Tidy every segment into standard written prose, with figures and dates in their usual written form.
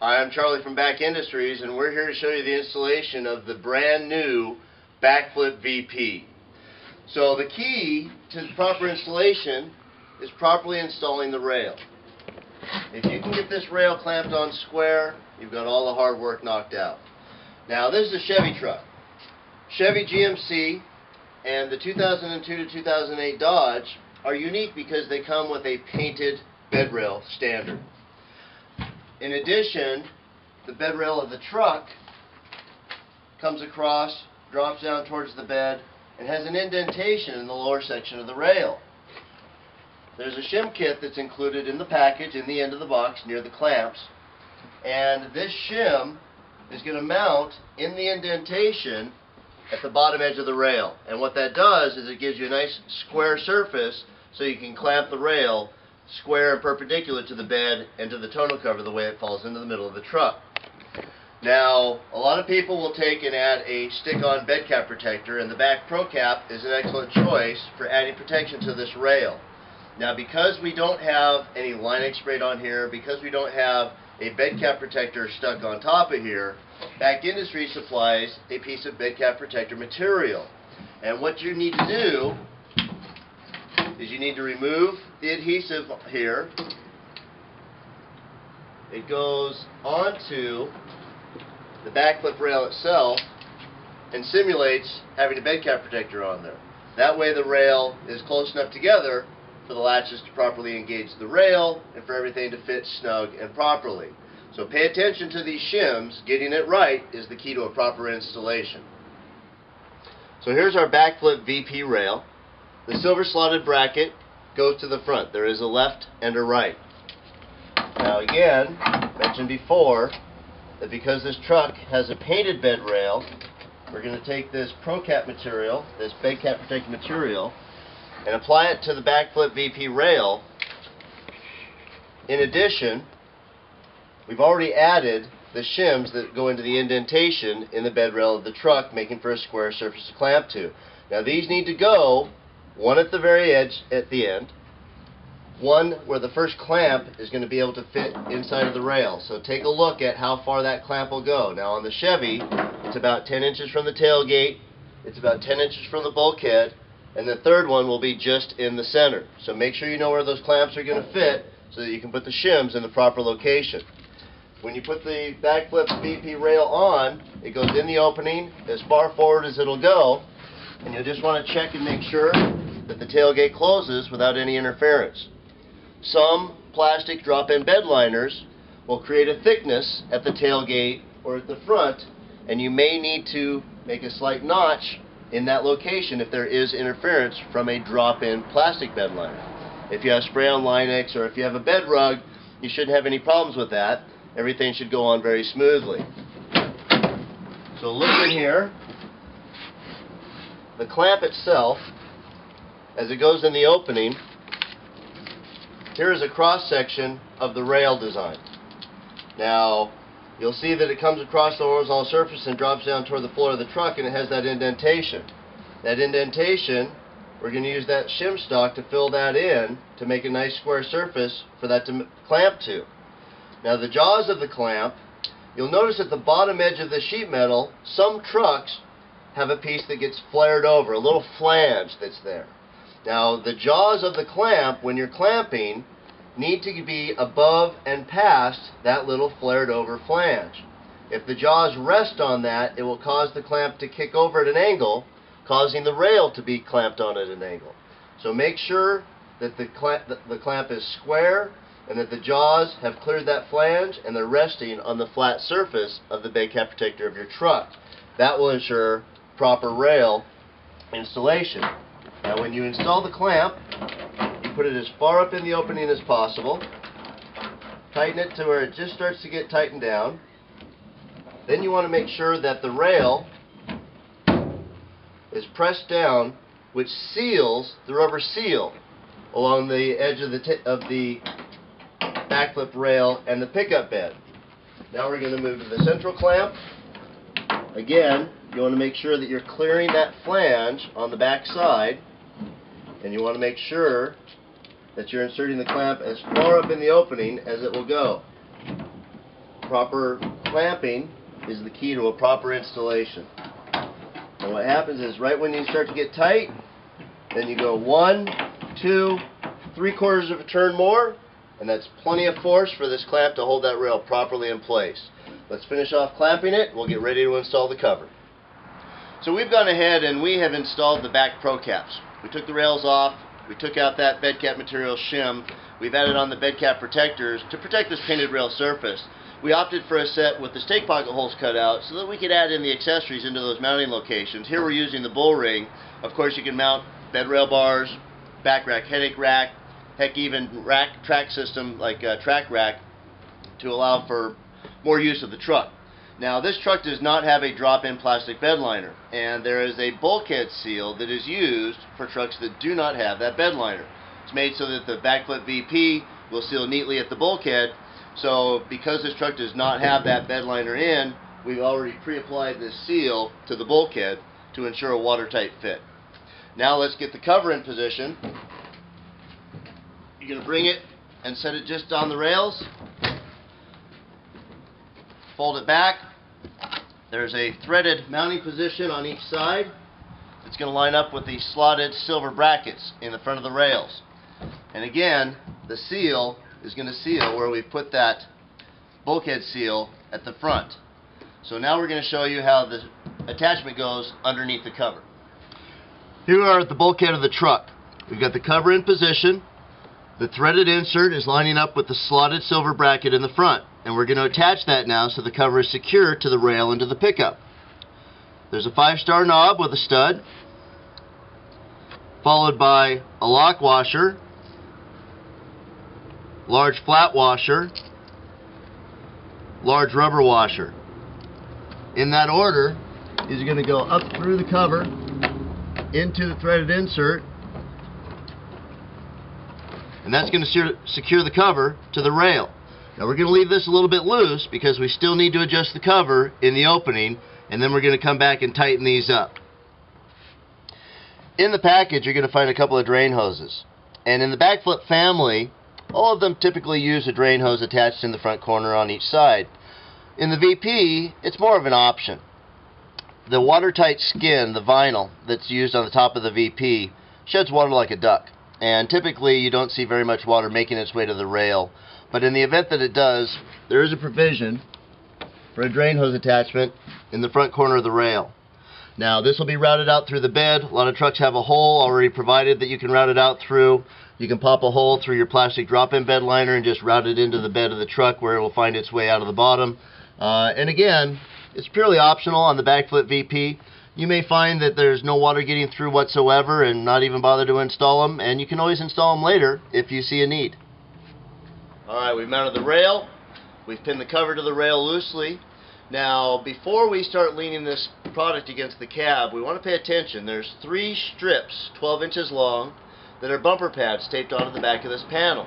Hi, I'm Charlie from BAK Industries, and we're here to show you the installation of the brand new BakFlip VP. So the key to the proper installation is properly installing the rail. If you can get this rail clamped on square, you've got all the hard work knocked out. Now this is a Chevy truck. Chevy GMC and the 2002 to 2008 Dodge are unique because they come with a painted bed rail standard. In addition, the bed rail of the truck comes across, drops down towards the bed, and has an indentation in the lower section of the rail. There's a shim kit that's included in the package in the end of the box near the clamps, and this shim is going to mount in the indentation at the bottom edge of the rail. And what that does is it gives you a nice square surface so you can clamp the rail square and perpendicular to the bed and to the tonneau cover the way it falls into the middle of the truck. Now, a lot of people will take and add a stick-on bed cap protector, and the BAK Pro Cap is an excellent choice for adding protection to this rail. Now, because we don't have any Line-X sprayed on here, because we don't have a bed cap protector stuck on top of here, BAK Industries supplies a piece of bed cap protector material. And what you need to do is you need to remove the adhesive here. It goes onto the BakFlip rail itself and simulates having a bed cap protector on there. That way the rail is close enough together for the latches to properly engage the rail and for everything to fit snug and properly. So pay attention to these shims. Getting it right is the key to a proper installation. So here's our BakFlip VP rail. The silver slotted bracket goes to the front. There is a left and a right. Now again, mentioned before that because this truck has a painted bed rail, we're going to take this Pro Cap material, this bed cap protecting material, and apply it to the BakFlip VP rail. In addition, we've already added the shims that go into the indentation in the bed rail of the truck, making for a square surface to clamp to. Now these need to go one at the very edge at the end, one where the first clamp is going to be able to fit inside of the rail. So take a look at how far that clamp will go. Now on the Chevy, it's about 10 inches from the tailgate, it's about 10 inches from the bulkhead, and the third one will be just in the center. So make sure you know where those clamps are going to fit so that you can put the shims in the proper location. When you put the BakFlip VP rail on, it goes in the opening as far forward as it'll go, and you'll just want to check and make sure that the tailgate closes without any interference. Some plastic drop-in bed liners will create a thickness at the tailgate or at the front, and you may need to make a slight notch in that location if there is interference from a drop-in plastic bed liner. If you have spray-on Line-X or if you have a bed rug, you shouldn't have any problems with that. Everything should go on very smoothly. So look in here. The clamp itself, as it goes in the opening, here is a cross-section of the rail design. Now, you'll see that it comes across the horizontal surface and drops down toward the floor of the truck, and it has that indentation. That indentation, we're going to use that shim stock to fill that in to make a nice square surface for that to clamp to. Now the jaws of the clamp, you'll notice at the bottom edge of the sheet metal, some trucks have a piece that gets flared over, a little flange that's there. Now the jaws of the clamp, when you're clamping, need to be above and past that little flared over flange. If the jaws rest on that, it will cause the clamp to kick over at an angle, causing the rail to be clamped on at an angle. So make sure that the clamp is square and that the jaws have cleared that flange and they're resting on the flat surface of the bed cap protector of your truck. That will ensure proper rail installation. Now when you install the clamp, you put it as far up in the opening as possible, tighten it to where it just starts to get tightened down. Then you want to make sure that the rail is pressed down, which seals the rubber seal along the edge of the BakFlip rail and the pickup bed. Now we're going to move to the central clamp. Again, you want to make sure that you're clearing that flange on the back side, and you want to make sure that you're inserting the clamp as far up in the opening as it will go. proper clamping is the key to a proper installation. And what happens is right when you start to get tight, then you go 1, 2, 3/4 of a turn more, and that's plenty of force for this clamp to hold that rail properly in place. Let's finish off clamping it. We'll get ready to install the cover. So we've gone ahead and we have installed the BAK Pro caps. We took the rails off. We took out that bed cap material shim. We've added on the bed cap protectors to protect this painted rail surface. We opted for a set with the stake pocket holes cut out so that we could add in the accessories into those mounting locations. Here we're using the bull ring. Of course you can mount bed rail bars, back rack, headache rack, heck even rack track system like a track rack to allow for more use of the truck. Now this truck does not have a drop-in plastic bed liner, and there is a bulkhead seal that is used for trucks that do not have that bed liner. It's made so that the BakFlip VP will seal neatly at the bulkhead. So because this truck does not have that bed liner in, we've already pre-applied this seal to the bulkhead to ensure a watertight fit. Now let's get the cover in position. You're going to bring it and set it just on the rails. Fold it back. There's a threaded mounting position on each side. It's going to line up with the slotted silver brackets in the front of the rails. And again, the seal is going to seal where we put that bulkhead seal at the front. So now we're going to show you how the attachment goes underneath the cover. Here we are at the bulkhead of the truck. We've got the cover in position. The threaded insert is lining up with the slotted silver bracket in the front, and we're going to attach that now so the cover is secure to the rail and to the pickup. There's a 5-star knob with a stud, followed by a lock washer, large flat washer, large rubber washer. In that order, is going to go up through the cover into the threaded insert, and that's going to secure the cover to the rail. Now we're going to leave this a little bit loose because we still need to adjust the cover in the opening, and then we're going to come back and tighten these up. In the package you're going to find a couple of drain hoses, and in the BakFlip family all of them typically use a drain hose attached in the front corner on each side. In the VP it's more of an option. The watertight skin, the vinyl that's used on the top of the VP, sheds water like a duck, and typically you don't see very much water making its way to the rail. But in the event that it does, there is a provision for a drain hose attachment in the front corner of the rail. Now this will be routed out through the bed. A lot of trucks have a hole already provided that you can route it out through. You can pop a hole through your plastic drop-in bed liner and just route it into the bed of the truck where it will find its way out of the bottom. And again, it's purely optional on the BakFlip VP. You may find that there's no water getting through whatsoever and not even bother to install them, and you can always install them later if you see a need. Alright, we've mounted the rail. We've pinned the cover to the rail loosely. Now, before we start leaning this product against the cab, we want to pay attention. There's 3 strips, 12 inches long, that are bumper pads taped onto the back of this panel.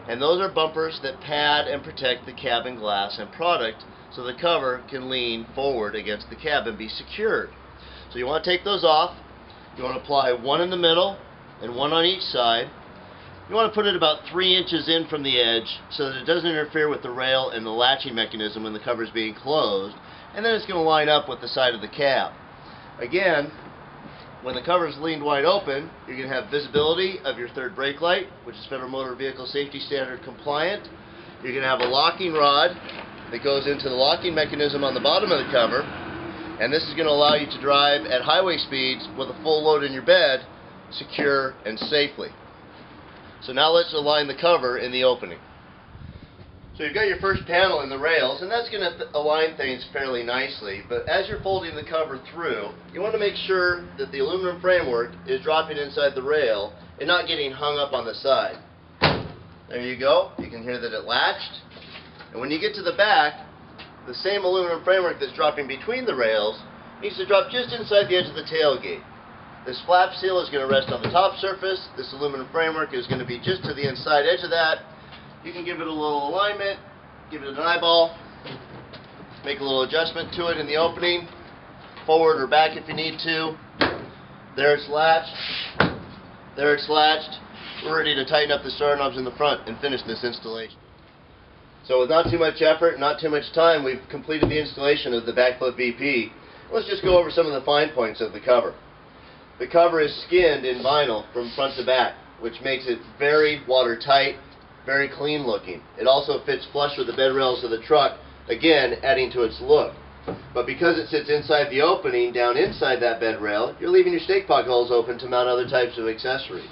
And those are bumpers that pad and protect the cabin glass and product so the cover can lean forward against the cab and be secured. So you want to take those off. You want to apply one in the middle and one on each side. You want to put it about 3 inches in from the edge so that it doesn't interfere with the rail and the latching mechanism when the cover is being closed. And then it's going to line up with the side of the cab. Again, when the cover is leaned wide open, you're going to have visibility of your third brake light, which is Federal Motor Vehicle Safety Standard compliant. You're going to have a locking rod that goes into the locking mechanism on the bottom of the cover. And this is going to allow you to drive at highway speeds with a full load in your bed, secure and safely. So now let's align the cover in the opening. So you've got your first panel in the rails, and that's going to align things fairly nicely. But as you're folding the cover through, you want to make sure that the aluminum framework is dropping inside the rail and not getting hung up on the side. There you go. You can hear that it latched. And when you get to the back, the same aluminum framework that's dropping between the rails needs to drop just inside the edge of the tailgate. This flap seal is going to rest on the top surface. This aluminum framework is going to be just to the inside edge of that. You can give it a little alignment, give it an eyeball, make a little adjustment to it in the opening, forward or back if you need to. There it's latched. There it's latched. We're ready to tighten up the star knobs in the front and finish this installation. So with not too much effort, not too much time, we've completed the installation of the BakFlip VP. Let's just go over some of the fine points of the cover. The cover is skinned in vinyl from front to back, which makes it very watertight, very clean looking. It also fits flush with the bed rails of the truck, again adding to its look. But because it sits inside the opening, down inside that bed rail, you're leaving your stake pocket holes open to mount other types of accessories.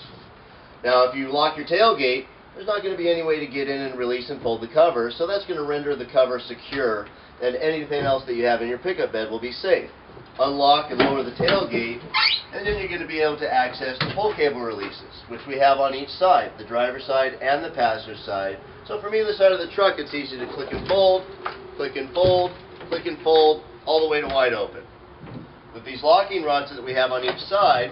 Now if you lock your tailgate, there's not going to be any way to get in and release and fold the cover, so that's going to render the cover secure, and anything else that you have in your pickup bed will be safe. Unlock and lower the tailgate, and then you're going to be able to access the pull cable releases, which we have on each side, the driver's side and the passenger side. So from either side of the truck, it's easy to click and fold, click and fold, click and fold, all the way to wide open. With these locking rods that we have on each side,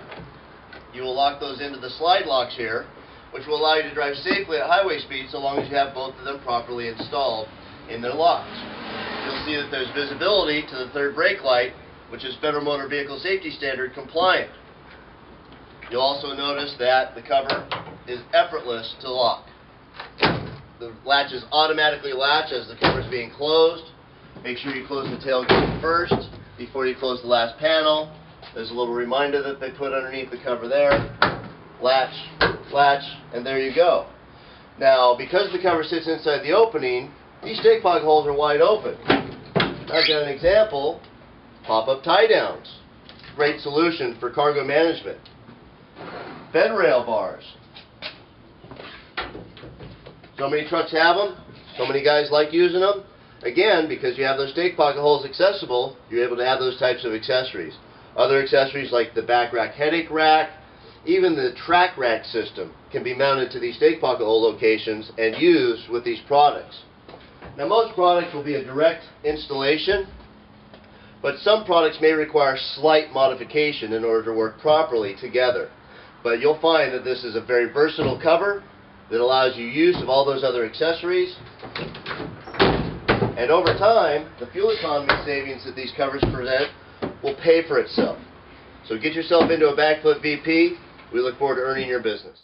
you will lock those into the slide locks here, which will allow you to drive safely at highway speeds so long as you have both of them properly installed in their locks. You'll see that there's visibility to the third brake light, which is Federal Motor Vehicle Safety Standard compliant. You'll also notice that the cover is effortless to lock. The latches automatically latch as the cover is being closed. Make sure you close the tailgate first before you close the last panel. There's a little reminder that they put underneath the cover there. Latch, latch, and there you go. Now, because the cover sits inside the opening, these stake pocket holes are wide open. I've got an example. Pop-up tie-downs. Great solution for cargo management. Bed rail bars. So many trucks have them. So many guys like using them. Again, because you have those stake pocket holes accessible, you're able to have those types of accessories. Other accessories like the back rack headache rack, even the track rack system can be mounted to these stake pocket hole locations and used with these products. Now most products will be a direct installation, but some products may require slight modification in order to work properly together. But you'll find that this is a very versatile cover that allows you use of all those other accessories. And over time, the fuel economy savings that these covers present will pay for itself. So get yourself into a BakFlip VP. We look forward to earning your business.